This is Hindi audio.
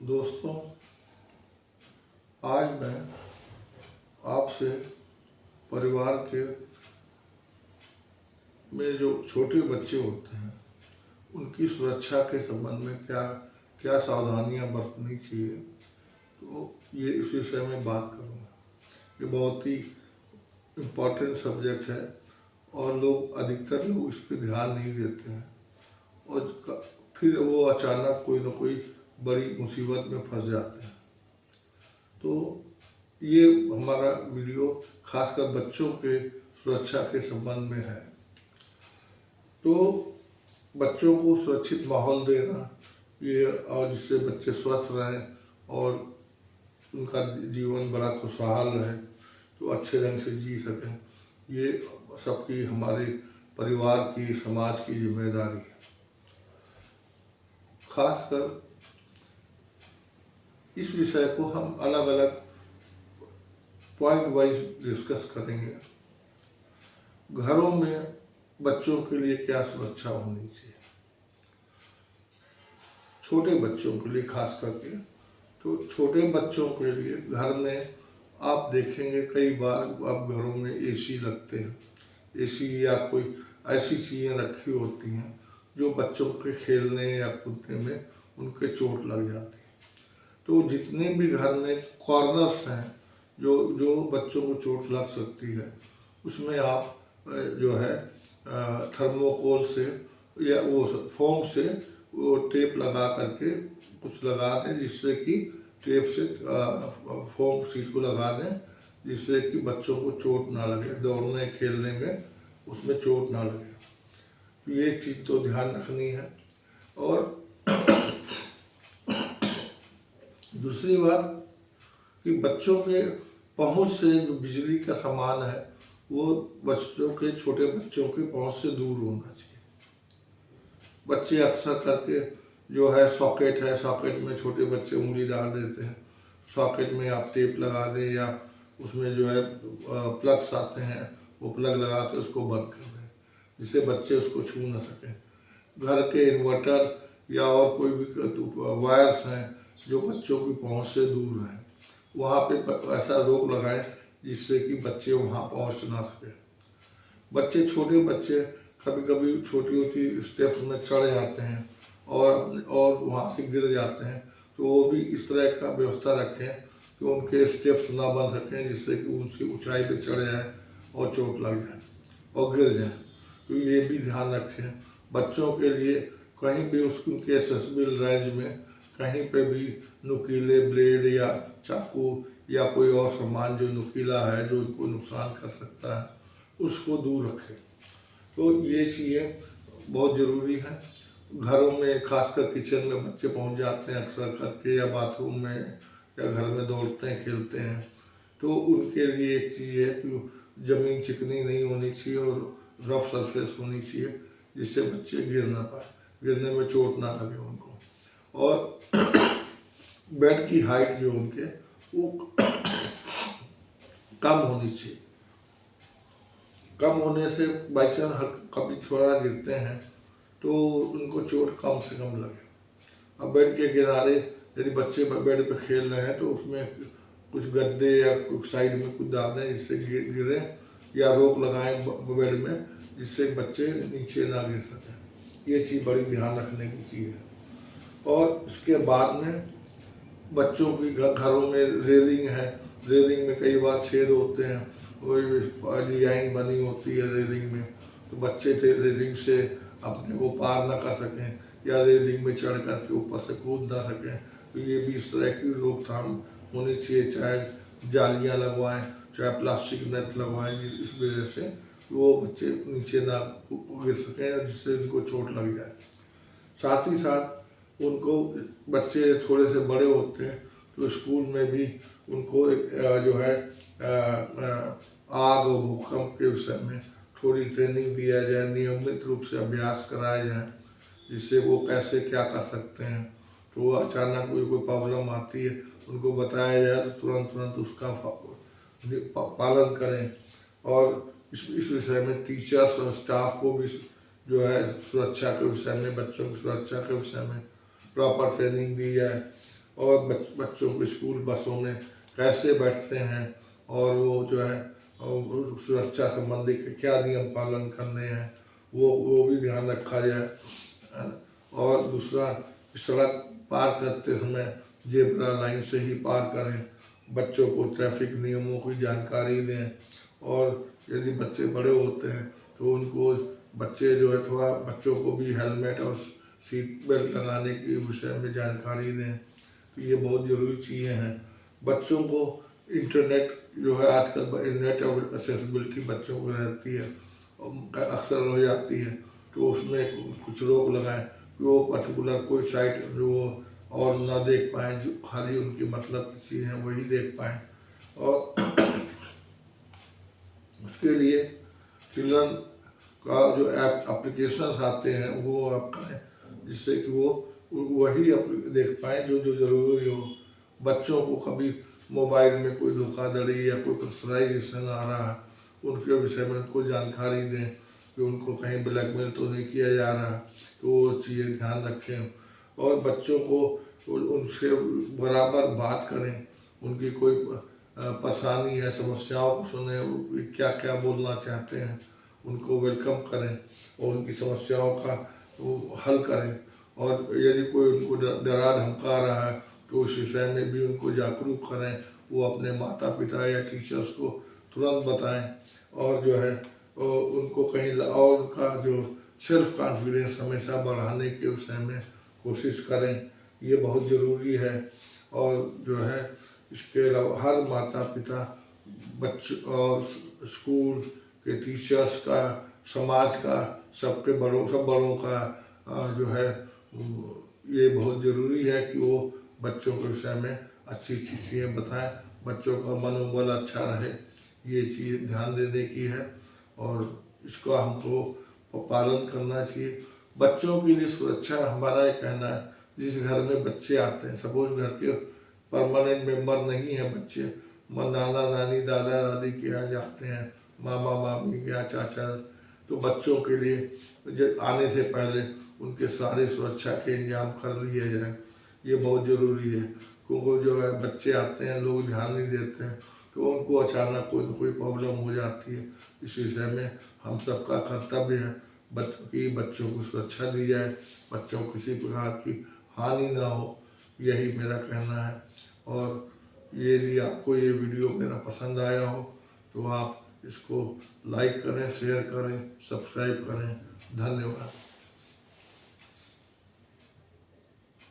दोस्तों, आज मैं आपसे परिवार के में जो छोटे बच्चे होते हैं उनकी सुरक्षा के संबंध में क्या क्या सावधानियां बरतनी चाहिए, तो ये इस विषय में बात करूँगा। ये बहुत ही इम्पोर्टेंट सब्जेक्ट है और अधिकतर लोग इस पर ध्यान नहीं देते हैं और फिर वो अचानक कोई ना कोई बड़ी मुसीबत में फंस जाते हैं। तो ये हमारा वीडियो खासकर बच्चों के सुरक्षा के संबंध में है। तो बच्चों को सुरक्षित माहौल देना ये, और जिससे बच्चे स्वस्थ रहें और उनका जीवन बड़ा खुशहाल रहे, तो अच्छे ढंग से जी सकें, ये सबकी, हमारे परिवार की, समाज की जिम्मेदारी है। खासकर इस विषय को हम अलग अलग पॉइंट वाइज डिस्कस करेंगे। घरों में बच्चों के लिए क्या सुरक्षा होनी चाहिए, छोटे बच्चों के लिए खास करके। तो छोटे बच्चों के लिए घर में आप देखेंगे कई बार आप घरों में एसी लगते हैं, एसी या कोई ऐसी चीज़ें रखी होती हैं जो बच्चों के खेलने या कूदने में उनके चोट लग जाती है। तो जितने भी घर में कॉर्नर्स हैं जो जो बच्चों को चोट लग सकती है, उसमें आप जो है थर्मोकोल से या वो फोम से वो टेप लगा करके कुछ लगा दें, जिससे कि टेप से फोम सीट को लगा दें, जिससे कि बच्चों को चोट ना लगे, दौड़ने खेलने में उसमें चोट ना लगे। तो ये चीज़ तो ध्यान रखनी है। और दूसरी बात कि बच्चों के पहुंच से जो बिजली का सामान है वो बच्चों के, छोटे बच्चों के पहुंच से दूर होना चाहिए। बच्चे अक्सर करके जो है सॉकेट है, सॉकेट में छोटे बच्चे उंगली डाल देते हैं। सॉकेट में आप टेप लगा दें या उसमें जो है प्लग्स आते हैं, वो प्लग लगा के उसको बंद कर दें, जिससे बच्चे उसको छू ना सकें। घर के इन्वर्टर या और कोई भी वायर्स हैं जो बच्चों की पहुंच से दूर हैं, वहाँ पे ऐसा रोक लगाएं जिससे कि बच्चे वहाँ पहुँच ना सकें। बच्चे, छोटे बच्चे कभी कभी छोटी छोटी स्टेप्स में चढ़ जाते हैं और वहाँ से गिर जाते हैं, तो वो भी इस तरह का व्यवस्था रखें कि उनके स्टेप्स ना बन सकें, जिससे कि उनकी ऊंचाई पे चढ़ जाए और चोट लग जाए और गिर जाए। तो ये भी ध्यान रखें। बच्चों के लिए कहीं भी उनके एक्सेसिबल रेंज में कहीं पे भी नुकीले ब्लेड या चाकू या कोई और सामान जो नुकीला है, जो उनको नुकसान कर सकता है, उसको दूर रखें। तो ये चीज़ें बहुत ज़रूरी हैं। घरों में खासकर किचन में बच्चे पहुंच जाते हैं अक्सर करके, या बाथरूम में या घर में दौड़ते हैं, खेलते हैं, तो उनके लिए एक चीज़ है कि ज़मीन चिकनी नहीं होनी चाहिए और रफ सरफेस होनी चाहिए, जिससे बच्चे गिर ना पाए, गिरने में चोट ना लगे उनको। और बेड की हाइट जो उनके वो कम होनी चाहिए। कम होने से बाई चांस कभी थोड़ा गिरते हैं तो उनको चोट कम से कम लगे। अब बेड के किनारे यदि बच्चे बेड पे खेल रहे हैं तो उसमें कुछ गद्दे या कुछ साइड में कुछ डाल दें जिससे गिरे, या रोक लगाएं बेड में जिससे बच्चे नीचे ना गिर सकें। ये चीज़ बड़ी ध्यान रखने की चीज़ है। और इसके बाद में बच्चों की घरों में रेलिंग है, रेलिंग में कई बार छेद होते हैं, वो डिजाइन बनी होती है रेलिंग में, तो बच्चे रेलिंग से अपने को पार ना कर सकें या रेलिंग में चढ़ कर के ऊपर से कूद ना सकें। तो ये भी इस तरह की रोकथाम होनी चाहिए, चाहे जालियाँ लगवाएं, चाहे प्लास्टिक नेट लगवाएं, इस वजह से वो बच्चे नीचे ना गिर सकें जिससे उनको चोट लग जाए। साथ ही साथ उनको, बच्चे थोड़े से बड़े होते हैं तो स्कूल में भी उनको जो है आग और भूकंप के विषय में थोड़ी ट्रेनिंग दिया जाए, नियमित रूप से अभ्यास कराया जाए, जिससे वो कैसे क्या कर सकते हैं। तो वो अचानक कोई प्रॉब्लम आती है उनको बताया जाए तो तुरंत उसका पालन करें। और इस विषय में टीचर्स और स्टाफ को भी जो है सुरक्षा के विषय में, बच्चों की सुरक्षा के विषय में प्रॉपर ट्रेनिंग दी जाए। और बच्चों को स्कूल बसों में कैसे बैठते हैं और वो जो है सुरक्षा संबंधी के क्या नियम पालन करने हैं वो भी ध्यान रखा जाए, है ना। और दूसरा, सड़क पार करते समय जेब्रा लाइन से ही पार करें, बच्चों को ट्रैफिक नियमों की जानकारी दें। और यदि बच्चे बड़े होते हैं तो उनको बच्चे जो है थोड़ा बच्चों को भी हेलमेट और सीट बेल्ट लगाने के विषय में जानकारी दें। तो ये बहुत ज़रूरी चीज़ें हैं। बच्चों को इंटरनेट जो है आजकल इंटरनेट एक्सेसिबिलिटी बच्चों को रहती है अक्सर हो जाती है, तो उसमें कुछ रोक लगाएं कि वो पर्टिकुलर कोई साइट जो वो और ना देख पाएँ, जो खाली उनकी मतलब की चीज़ हैं वही देख पाएँ। और उसके लिए चिल्ड्रन का जो ऐप एप्लीकेशंस आते हैं वो आप करें, जिससे कि वो वही देख पाएँ जो जो ज़रूरी हो। बच्चों को कभी मोबाइल में कोई धोखाधड़ी या कोई प्रेशराइजेशन आ रहा है उनके विषय में उनको जानकारी दें कि उनको कहीं ब्लैकमेल तो नहीं किया जा रहा, तो वो चीज़ें ध्यान रखें। और बच्चों को उनसे बराबर बात करें, उनकी कोई परेशानी है समस्याओं को सुने, वो क्या क्या बोलना चाहते हैं उनको वेलकम करें और उनकी समस्याओं का वो हल करें। और यदि कोई उनको डरा धमका रहा है तो उस विषय में भी उनको जागरूक करें, वो अपने माता पिता या टीचर्स को तुरंत बताएं। और जो है उनको कहीं और उनका जो सेल्फ कॉन्फिडेंस हमेशा बढ़ाने के विषय में कोशिश करें, ये बहुत ज़रूरी है। और जो है इसके अलावा हर माता पिता बच्चों और स्कूल के टीचर्स का, समाज का, सबके सब बड़ों का जो है ये बहुत ज़रूरी है कि वो बच्चों के विषय में अच्छी अच्छी चीज़ें बताएं, बच्चों का मनोबल अच्छा रहे, ये चीज़ ध्यान देने की है और इसको हमको पालन करना चाहिए। बच्चों के लिए सुरक्षा हमारा ये कहना है, जिस घर में बच्चे आते हैं, सपोज घर के परमानेंट मेंबर नहीं है बच्चे, नाना नानी दादा दादी के यहाँ जाते हैं, मामा मामी के यहाँ चाचा, तो बच्चों के लिए जब आने से पहले उनके सारे सुरक्षा के इंतजाम कर लिए जाए, ये बहुत ज़रूरी है। क्योंकि जो है बच्चे आते हैं, लोग ध्यान नहीं देते हैं, तो उनको अचानक कोई ना कोई प्रॉब्लम हो जाती है। इस विषय में हम सबका कर्तव्य है बच्चों को सुरक्षा दी जाए, बच्चों को किसी प्रकार की हानि ना हो, यही मेरा कहना है। और यदि आपको ये वीडियो मेरा पसंद आया हो तो आप इसको लाइक करें, शेयर करें, सब्सक्राइब करें। धन्यवाद।